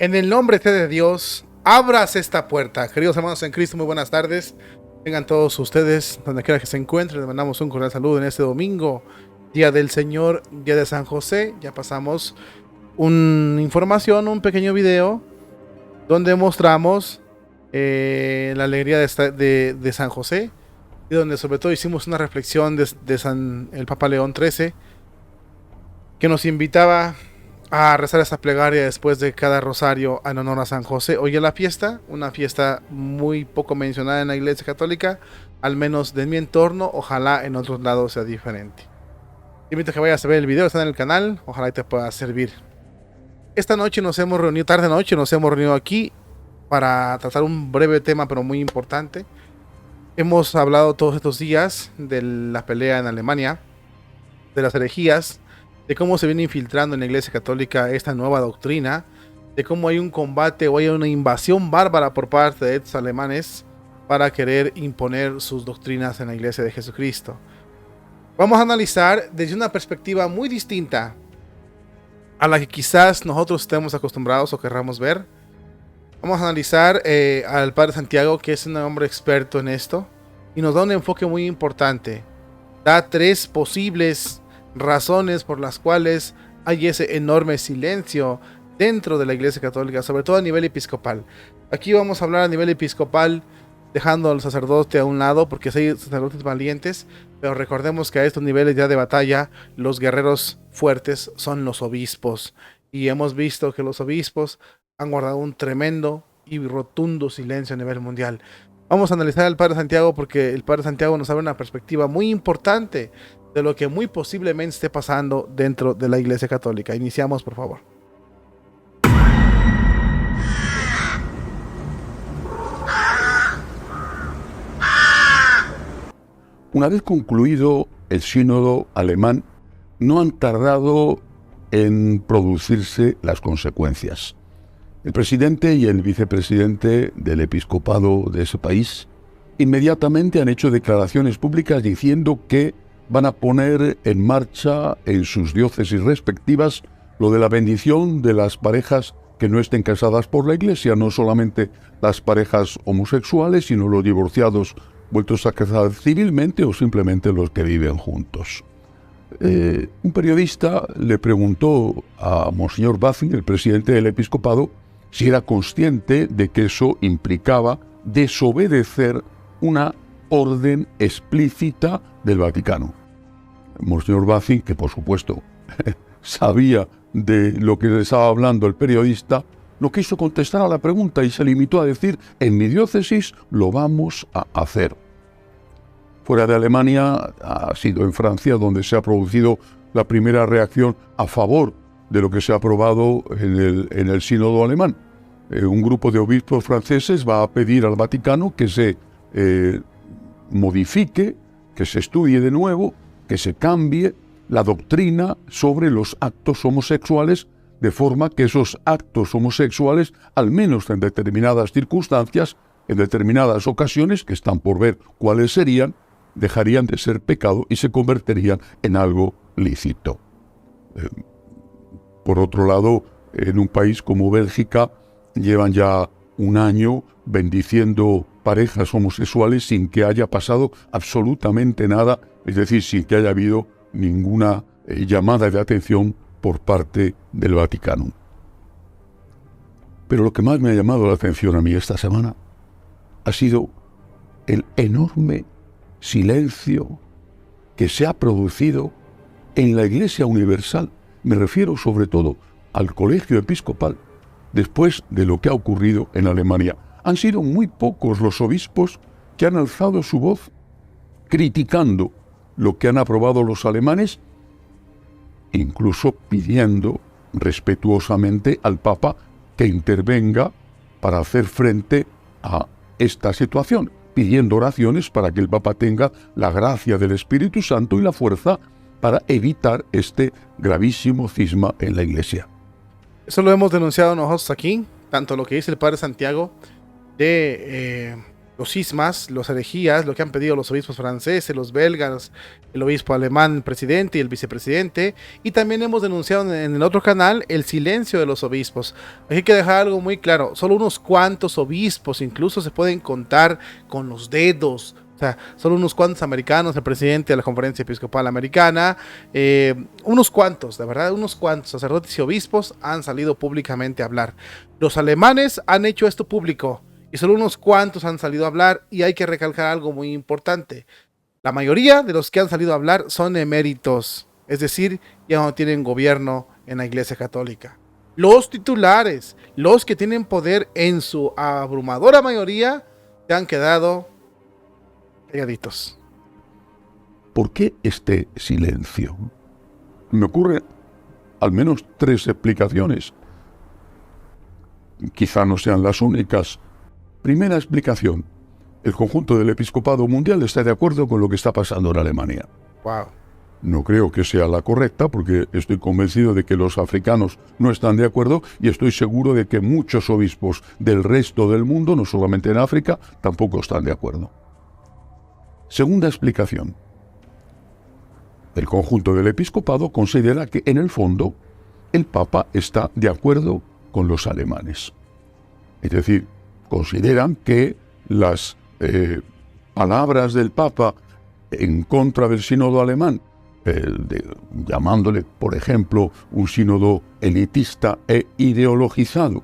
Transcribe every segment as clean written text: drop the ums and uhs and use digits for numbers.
En el nombre de Dios, abras esta puerta. Queridos hermanos en Cristo, muy buenas tardes. Tengan todos ustedes, donde quiera que se encuentren, les mandamos un cordial saludo en este domingo, Día del Señor, Día de San José. Ya pasamos una información, un pequeño video, donde mostramos la alegría de San José, y donde sobre todo hicimos una reflexión de el Papa León XIII, que nos invitaba a rezar esta plegaria después de cada rosario en honor a San José. Hoy es la fiesta, una fiesta muy poco mencionada en la Iglesia Católica, al menos de mi entorno. Ojalá en otros lados sea diferente. Te invito a que vayas a ver el video, está en el canal, ojalá te pueda servir. Esta noche nos hemos reunido, tarde noche nos hemos reunido aquí para tratar un breve tema pero muy importante. Hemos hablado todos estos días de la pelea en Alemania, de las herejías, de cómo se viene infiltrando en la Iglesia Católica esta nueva doctrina, de cómo hay un combate o hay una invasión bárbara por parte de estos alemanes para querer imponer sus doctrinas en la Iglesia de Jesucristo. Vamos a analizar desde una perspectiva muy distinta a la que quizás nosotros estemos acostumbrados o querramos ver. Vamos a analizar al Padre Santiago, que es un hombre experto en esto, y nos da un enfoque muy importante. Da tres posibles razones por las cuales hay ese enorme silencio dentro de la Iglesia Católica, sobre todo a nivel episcopal. Aquí vamos a hablar a nivel episcopal, dejando al sacerdote a un lado, porque hay sacerdotes valientes, pero recordemos que a estos niveles ya de batalla, los guerreros fuertes son los obispos, y hemos visto que los obispos han guardado un tremendo y rotundo silencio a nivel mundial. Vamos a analizar al Padre Santiago, porque el Padre Santiago nos abre una perspectiva muy importante de lo que muy posiblemente esté pasando dentro de la Iglesia Católica. Iniciamos, por favor. Una vez concluido el sínodo alemán, no han tardado en producirse las consecuencias. El presidente y el vicepresidente del episcopado de ese país inmediatamente han hecho declaraciones públicas diciendo que van a poner en marcha en sus diócesis respectivas lo de la bendición de las parejas que no estén casadas por la Iglesia, no solamente las parejas homosexuales, sino los divorciados vueltos a casar civilmente o simplemente los que viven juntos. Un periodista le preguntó a Monseñor Batzing, el presidente del episcopado, si era consciente de que eso implicaba desobedecer una orden explícita del Vaticano. Monseñor Batzing, que por supuesto sabía de lo que le estaba hablando el periodista, no quiso contestar a la pregunta y se limitó a decir: en mi diócesis lo vamos a hacer. Fuera de Alemania, ha sido en Francia donde se ha producido la primera reacción a favor de lo que se ha aprobado en el sínodo alemán. Un grupo de obispos franceses va a pedir al Vaticano que se modifique, que se estudie de nuevo, que se cambie la doctrina sobre los actos homosexuales, de forma que esos actos homosexuales, al menos en determinadas circunstancias, en determinadas ocasiones, que están por ver cuáles serían, dejarían de ser pecado y se convertirían en algo lícito. Por otro lado, en un país como Bélgica, llevan ya un año bendiciendo parejas homosexuales sin que haya pasado absolutamente nada, es decir, sin que haya habido ninguna llamada de atención por parte del Vaticano. Pero lo que más me ha llamado la atención a mí esta semana ha sido el enorme silencio que se ha producido en la Iglesia Universal. Me refiero sobre todo al colegio episcopal después de lo que ha ocurrido en Alemania. Han sido muy pocos los obispos que han alzado su voz criticando lo que han aprobado los alemanes, incluso pidiendo respetuosamente al Papa que intervenga para hacer frente a esta situación, pidiendo oraciones para que el Papa tenga la gracia del Espíritu Santo y la fuerza para evitar este gravísimo cisma en la Iglesia. Eso lo hemos denunciado nosotros aquí, tanto lo que dice el Padre Santiago de los cismas, los herejías, lo que han pedido los obispos franceses, los belgas, el obispo alemán presidente y el vicepresidente. Y también hemos denunciado en el otro canal el silencio de los obispos. Hay que dejar algo muy claro, solo unos cuantos obispos, incluso se pueden contar con los dedos. O sea, solo unos cuantos americanos, el presidente de la Conferencia Episcopal Americana, unos cuantos, de verdad, unos cuantos sacerdotes y obispos han salido públicamente a hablar. Los alemanes han hecho esto público y solo unos cuantos han salido a hablar, y hay que recalcar algo muy importante. La mayoría de los que han salido a hablar son eméritos, es decir, ya no tienen gobierno en la Iglesia Católica. Los titulares, los que tienen poder en su abrumadora mayoría, se han quedado calladitos. ¿Por qué este silencio? Me ocurren al menos 3 explicaciones. Quizá no sean las únicas. Primera explicación: el conjunto del episcopado mundial está de acuerdo con lo que está pasando en Alemania. Wow. No creo que sea la correcta, porque estoy convencido de que los africanos no están de acuerdo, y estoy seguro de que muchos obispos del resto del mundo, no solamente en África, tampoco están de acuerdo. Segunda explicación: el conjunto del episcopado considera que, en el fondo, el Papa está de acuerdo con los alemanes. Es decir, consideran que las palabras del Papa en contra del sínodo alemán, llamándole, por ejemplo, un sínodo elitista e ideologizado,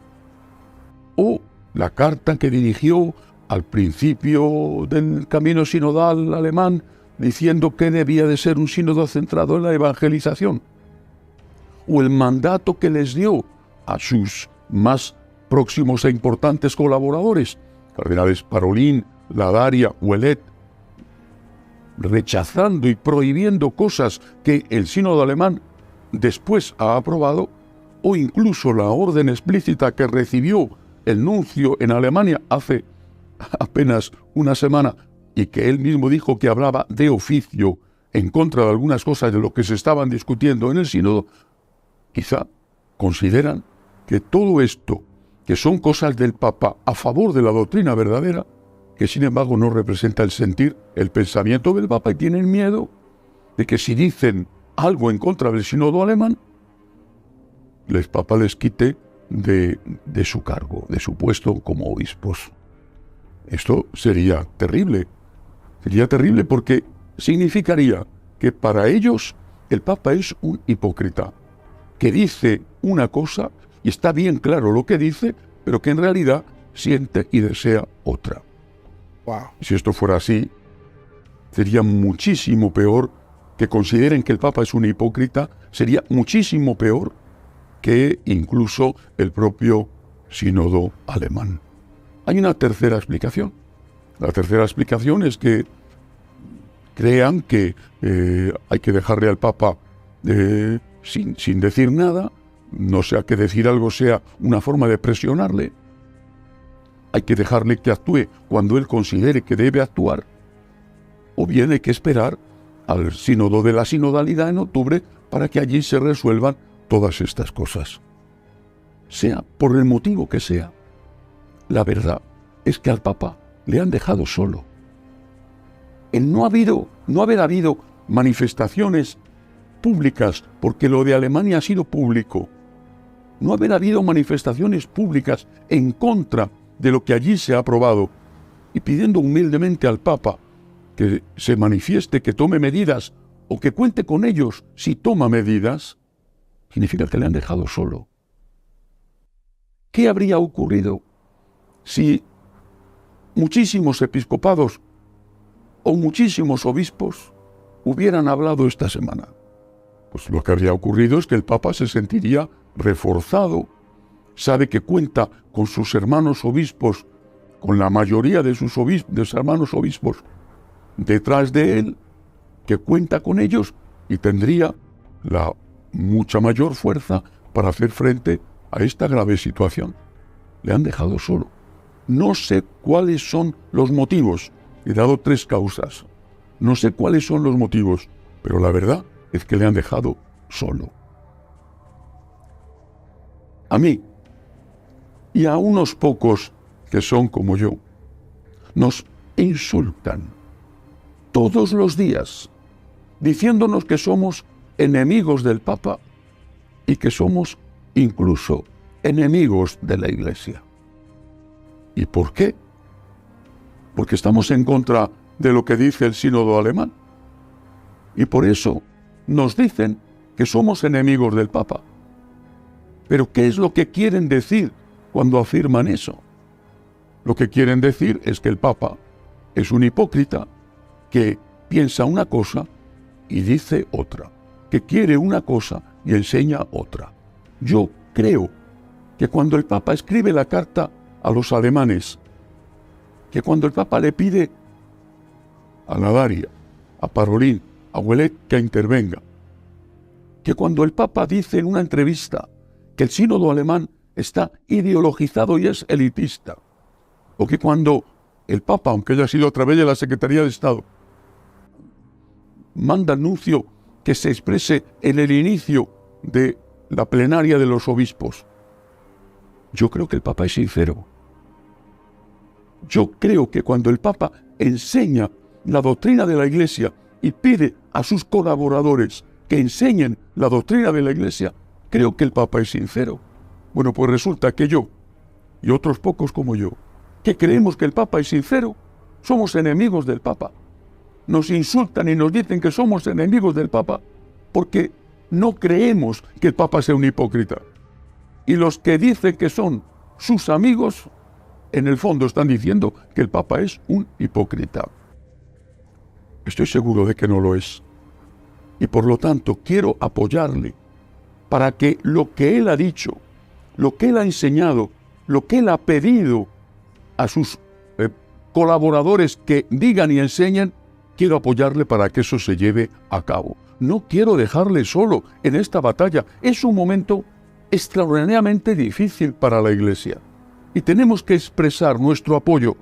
o la carta que dirigió al principio del camino sinodal alemán, diciendo que debía de ser un sínodo centrado en la evangelización, o el mandato que les dio a sus más próximos e importantes colaboradores, cardenales Parolin, Ladaria, Ouellet, rechazando y prohibiendo cosas que el sínodo alemán después ha aprobado, o incluso la orden explícita que recibió el nuncio en Alemania hace apenas una semana, y que él mismo dijo que hablaba de oficio en contra de algunas cosas de lo que se estaban discutiendo en el sínodo. Quizá consideran que todo esto, que son cosas del Papa a favor de la doctrina verdadera, que sin embargo no representa el sentir, el pensamiento del Papa, y tienen miedo de que si dicen algo en contra del sínodo alemán, el Papa les quite de su cargo, de su puesto como obispos. Esto sería terrible porque significaría que para ellos el Papa es un hipócrita, que dice una cosa y está bien claro lo que dice, pero que en realidad siente y desea otra. Wow. Si esto fuera así, sería muchísimo peor que consideren que el Papa es un hipócrita, sería muchísimo peor que incluso el propio sínodo alemán. Hay una tercera explicación. La tercera explicación es que crean que hay que dejarle al Papa sin decir nada, no sea que decir algo sea una forma de presionarle. Hay que dejarle que actúe cuando él considere que debe actuar, o bien hay que esperar al sínodo de la sinodalidad en octubre para que allí se resuelvan todas estas cosas. Sea por el motivo que sea, la verdad es que al Papa le han dejado solo. El no haber habido manifestaciones públicas, porque lo de Alemania ha sido público, no haber habido manifestaciones públicas en contra de lo que allí se ha aprobado, y pidiendo humildemente al Papa que se manifieste, que tome medidas, o que cuente con ellos si toma medidas, significa que le han dejado solo. ¿Qué habría ocurrido si muchísimos episcopados o muchísimos obispos hubieran hablado esta semana? Pues lo que habría ocurrido es que el Papa se sentiría reforzado, sabe que cuenta con sus hermanos obispos, con la mayoría de sus hermanos obispos detrás de él, que cuenta con ellos, y tendría la mucha mayor fuerza para hacer frente a esta grave situación. Le han dejado solo. No sé cuáles son los motivos. He dado 3 causas. No sé cuáles son los motivos, pero la verdad es que le han dejado solo. A mí y a unos pocos que son como yo, nos insultan todos los días, diciéndonos que somos enemigos del Papa y que somos incluso enemigos de la Iglesia. ¿Y por qué? Porque estamos en contra de lo que dice el sínodo alemán. Y por eso nos dicen que somos enemigos del Papa. Pero ¿qué es lo que quieren decir cuando afirman eso? Lo que quieren decir es que el Papa es un hipócrita que piensa una cosa y dice otra, que quiere una cosa y enseña otra. Yo creo que cuando el Papa escribe la carta a los alemanes, que cuando el Papa le pide a Nadaria, a Parolín, a Ouellet que intervenga, que cuando el Papa dice en una entrevista que el sínodo alemán está ideologizado y es elitista, o que cuando el Papa, aunque haya sido a través de la Secretaría de Estado, manda al nuncio que se exprese en el inicio de la plenaria de los obispos, yo creo que el Papa es sincero. Yo creo que cuando el Papa enseña la doctrina de la Iglesia y pide a sus colaboradores que enseñen la doctrina de la Iglesia, creo que el Papa es sincero. Bueno, pues resulta que yo, y otros pocos como yo, que creemos que el Papa es sincero, somos enemigos del Papa. Nos insultan y nos dicen que somos enemigos del Papa porque no creemos que el Papa sea un hipócrita. Y los que dicen que son sus amigos, en el fondo están diciendo que el Papa es un hipócrita. Estoy seguro de que no lo es. Y por lo tanto quiero apoyarle para que lo que él ha dicho, lo que él ha enseñado, lo que él ha pedido a sus colaboradores que digan y enseñen, quiero apoyarle para que eso se lleve a cabo. No quiero dejarle solo en esta batalla. Es un momento extraordinariamente difícil para la Iglesia. Y tenemos que expresar nuestro apoyo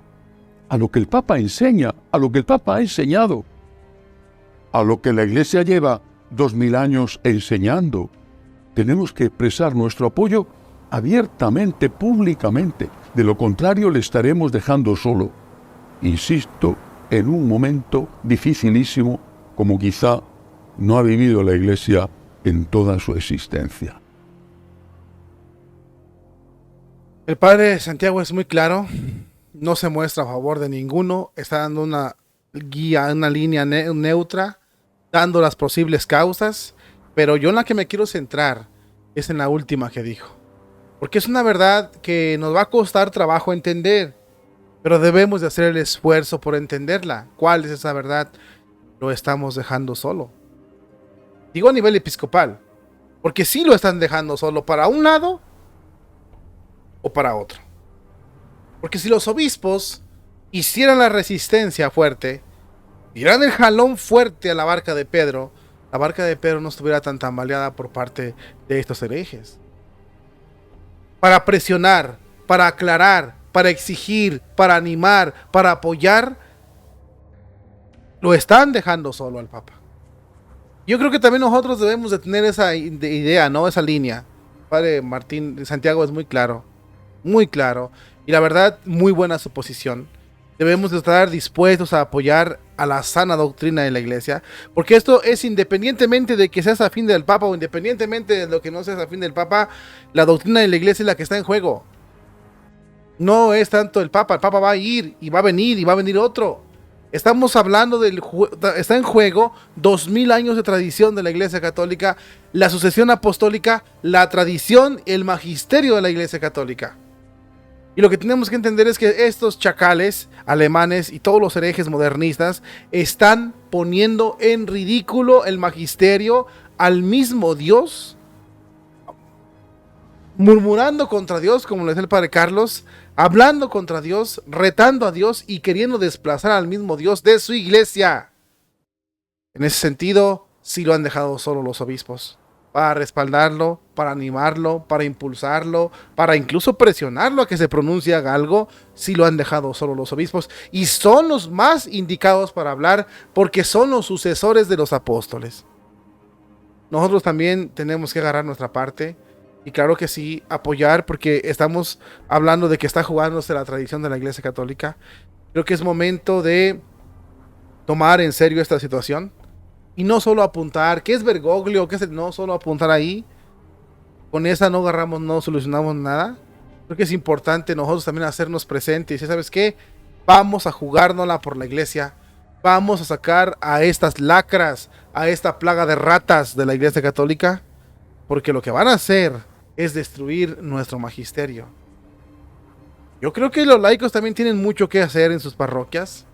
a lo que el Papa enseña, a lo que el Papa ha enseñado, a lo que la Iglesia lleva 2000 años enseñando. Tenemos que expresar nuestro apoyo abiertamente, públicamente. De lo contrario, le estaremos dejando solo. Insisto, en un momento dificilísimo, como quizá no ha vivido la Iglesia en toda su existencia. El padre Santiago es muy claro, no se muestra a favor de ninguno, está dando una guía, una línea neutra, dando las posibles causas, pero yo en la que me quiero centrar es en la última que dijo, porque es una verdad que nos va a costar trabajo entender, pero debemos de hacer el esfuerzo por entenderla. ¿Cuál es esa verdad? Lo estamos dejando solo. Digo a nivel episcopal, porque sí lo están dejando solo para un lado o para otro. Porque si los obispos hicieran la resistencia fuerte, dieran el jalón fuerte a la barca de Pedro, la barca de Pedro no estuviera tan tambaleada por parte de estos herejes. Para presionar, para aclarar, para exigir, para animar, para apoyar, lo están dejando solo al Papa. Yo creo que también nosotros debemos de tener esa idea, ¿no? Esa línea. Padre Martín Santiago es muy claro, y la verdad, muy buena su posición. Debemos de estar dispuestos a apoyar a la sana doctrina de la Iglesia, porque esto es independientemente de que seas afín del Papa o independientemente de lo que no seas afín del Papa, la doctrina de la Iglesia es la que está en juego. No es tanto el Papa va a ir y va a venir otro. Estamos hablando está en juego 2000 años de tradición de la Iglesia Católica, la sucesión apostólica, la tradición, el magisterio de la Iglesia Católica. Y lo que tenemos que entender es que estos chacales alemanes y todos los herejes modernistas están poniendo en ridículo el magisterio, al mismo Dios, murmurando contra Dios, como lo dice el padre Carlos, hablando contra Dios, retando a Dios y queriendo desplazar al mismo Dios de su iglesia. En ese sentido, sí lo han dejado solo los obispos, para respaldarlo, para animarlo, para impulsarlo, para incluso presionarlo a que se pronuncie, haga algo. Sí lo han dejado solo los obispos, y son los más indicados para hablar, porque son los sucesores de los apóstoles. Nosotros también tenemos que agarrar nuestra parte, y claro que sí, apoyar, porque estamos hablando de que está jugándose la tradición de la Iglesia Católica, Creo que es momento de tomar en serio esta situación y no solo apuntar, ¿qué es Bergoglio? ¿Qué es no solo apuntar ahí? Con esa no agarramos, no solucionamos nada. Creo que es importante nosotros también hacernos presentes y ¿sabes qué? Vamos a jugárnosla por la iglesia. Vamos a sacar a estas lacras, a esta plaga de ratas de la iglesia católica, porque lo que van a hacer es destruir nuestro magisterio. Yo creo que los laicos también tienen mucho que hacer en sus parroquias.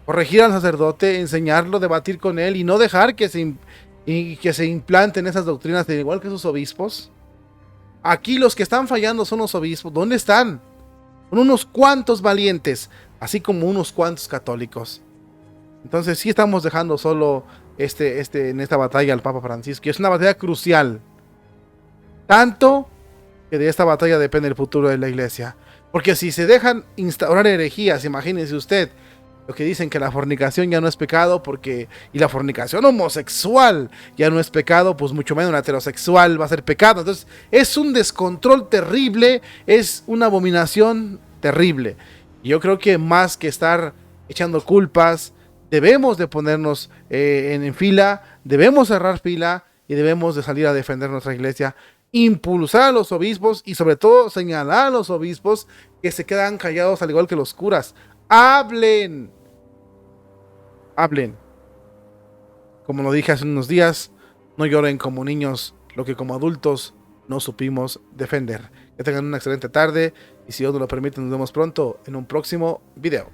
Corregir al sacerdote, enseñarlo, debatir con él y no dejar que se implanten esas doctrinas de igual que sus obispos. Aquí los que están fallando son los obispos. ¿Dónde están? Son unos cuantos valientes, así como unos cuantos católicos. Entonces sí estamos dejando solo en esta batalla al Papa Francisco. Y es una batalla crucial. Tanto que de esta batalla depende el futuro de la iglesia. Porque si se dejan instaurar herejías, imagínense usted, lo que dicen que la fornicación ya no es pecado, y la fornicación homosexual ya no es pecado, pues mucho menos la heterosexual va a ser pecado. Entonces es un descontrol terrible, es una abominación terrible. Y yo creo que más que estar echando culpas, debemos de ponernos en fila, debemos cerrar fila y debemos de salir a defender nuestra iglesia, impulsar a los obispos y sobre todo señalar a los obispos que se quedan callados al igual que los curas. Hablen. Hablen. Como lo dije hace unos días, no lloren como niños lo que como adultos no supimos defender. Que tengan una excelente tarde y si Dios nos lo permite nos vemos pronto en un próximo video.